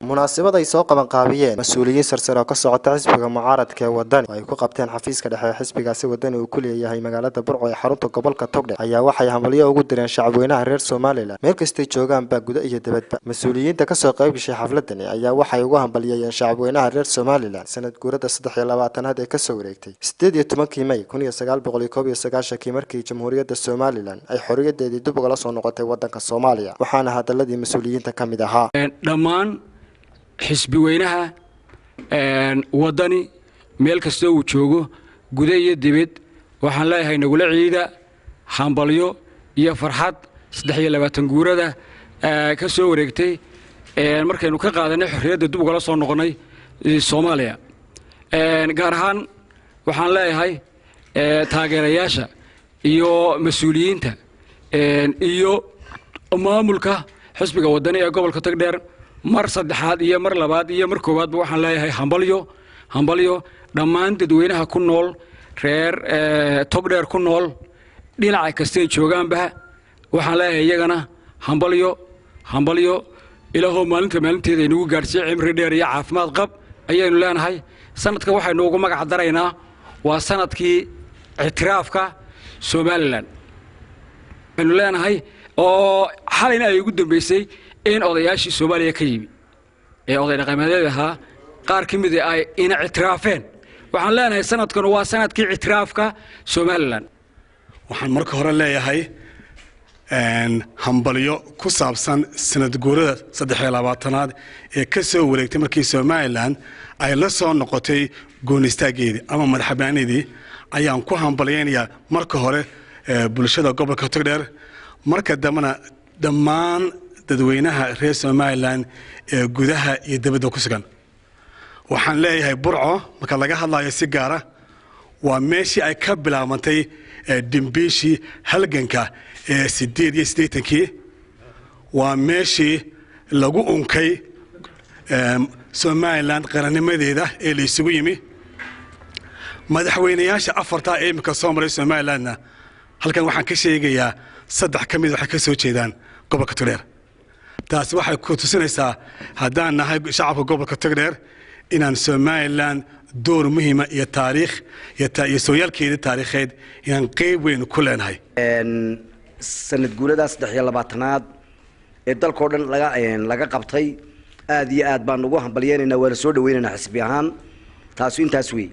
munaasabad ay soo qaban qaabiyeen mas'uuliyiin sarsare oo ka socota xisbiga mucaaradka ee wadani ay ku qabteen xafiiska dhexe xisbigaasi wadani uu ku leeyahay magaalada Burco ee xarunta gobolka Togdheer ayaa waxay hambalyo ugu direen shacabweynaha reer Soomaaliland meel kasta ay joogaan ba gudaha iyo dibadba mas'uuliyiinta ka soo qayb gashay xafladan ayaa waxay ugu hambalyeeyeen shacabweynaha reer Soomaaliland sanad guurada 23aad ee ka soo wareegtay 18 May 1991 markii Jamhuuriyadda Soomaaliland ay xorriyadeedii dib uga soo noqotay wadanka Soomaaliya waxaana hadaladii mas'uuliyiinta kamid ahaa dhammaan xisbi weynaha wadani meel kasta uu joogo gudaha iyo dibad waxaan leeyahay nagula ciida hambalyo iyo farxad 23 guurada ka soo wareegtay markaynu ka qaadanay xorriyadda dib uga soo noqonay Soomaaliya gaar ahaan waxaan leeyahay taageerayaasha iyo mas'uuliyiinta iyo maamulka xisbiga wadani ee gobolka Togdheer mar saddexaad iyo mar labaad iyo mar koowaad waxaan leeyahay hambalyo dhammaan dadweynaha ku nool reer Togdheer ku nool dhinaca kasta ay joogaanba waxaan leeyahay iyagana hambalyo ilaahow maalinteeda inagu gaarsiiyo cimri dheer iyo caafimaad qab ayaynu leenahay sanadka waxaynu ugu magac daraynaa waa sanadkii ictiraafka Somaliland aynu leenahay oo xalina ay ugu dambeysay in odayaashii Soomaaliya ka yimi ee oday dhaqameedka ahaa qaar ka mid ah in ictiraafeen waxaan leenahay sanadkan waa sanadkii ictiraafka Somaliland waxaan marka hore leeyahay hambalyo ku saabsan sanad guurada 23aad ee ka soo wareegtay markii Somaliland ay la soo noqotay goonistaageedii ama madaxbannaanidii ayaan ku hambalyeynayaa marka hore bulshada gobolka Togdheer marka dambana dhammaan dadweynaha reer Somaliland ee gudaha iyo dibadda ku sugan waxaan leeyahay Burco marka laga hadlayo si gaar ah waa meeshii ay ka bilaabantay dimbiishii halganka ee 88kii waa meeshii lagu unkay Somaliland qarannimadeeda ee la isugu yimi madaxweynayaasha afarta ee imika soo maray Somalilandna halkan waxaan ka sheegayaa saddex ka mid waxay ka soo jeedaan gobolka Togdheer taas waxay ku tusinaysaa haddaan nahay shacabka gobolka Togdheer inaan Somaliland door muhiim ah iyo taariikh iyo sooyaalkeeda taariikheed inaan qayb weyn ku leenahay sanad guulada 23aad ee dalkoo dhan laga qabtay aad iyo aad baan ugu hambalyeynaa wala soo dhaweynaa xisbi ahaan taas intaas weey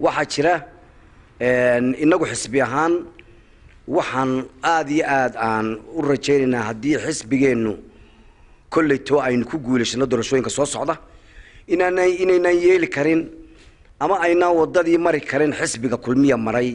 waxa jira inagu xisbi ahaan waxaan aad iyo aad aan u rajaynaynaa haddii xisbigeenu kollayto aynu ku guuleysano doorashooyinka soo socda inaynan yeeli karin ama aynaan wadadii mari karin xisbiga kulmiya maray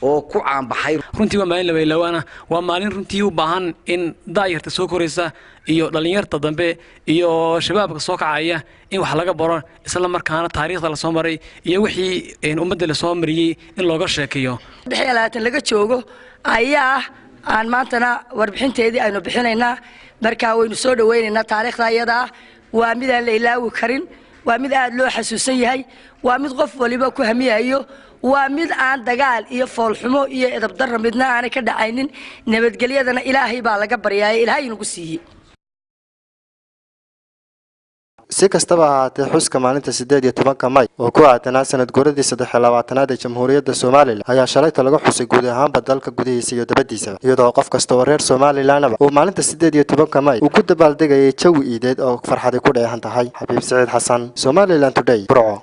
oo ku caanbaxay runtii waa maalin labaylawana waa maalin runtii u baahan in daayirta soo koraysa iyo dhalinyarta dambe iyo shabaabka soo kacaya in wax laga baro isla markaana taariikhda la soo maray iyo wixii ummadda la soo mariyay in looga sheekeeyo laga joogo ayaa aan maantana warbixinteedii aynu bixinaynaa markaa waynu soo dhaweynaynaa taariikhda iyada waa mid aan la ilaawi karin waa mid aad loo xasuusan yahay waa mid qof waliba ku hamiyayo waa mid aan dagaal iyo foolxumo iyo edab darro midna aan ka dhacaynin nabadgelyadana ilaahay baa laga baryaayay ilaahay inuu siiyay si kastaba ahaatee xuska maalinta 18 May oo ku aadanaa sanad guuradii 23aad ee Jamhuuriyadda Soomaaliland ayaa shalayta laga xusay guud ahaanba dalka gudihiisa iyo dibaddiisa iyadoo qof kasta oo reer Somaliland uu maalinta 18 May uu ku dabaaldegayay jawi iideed oo farxad ku dheehan tahay Xabiib Saciid Xasan Somaliland Today Burco.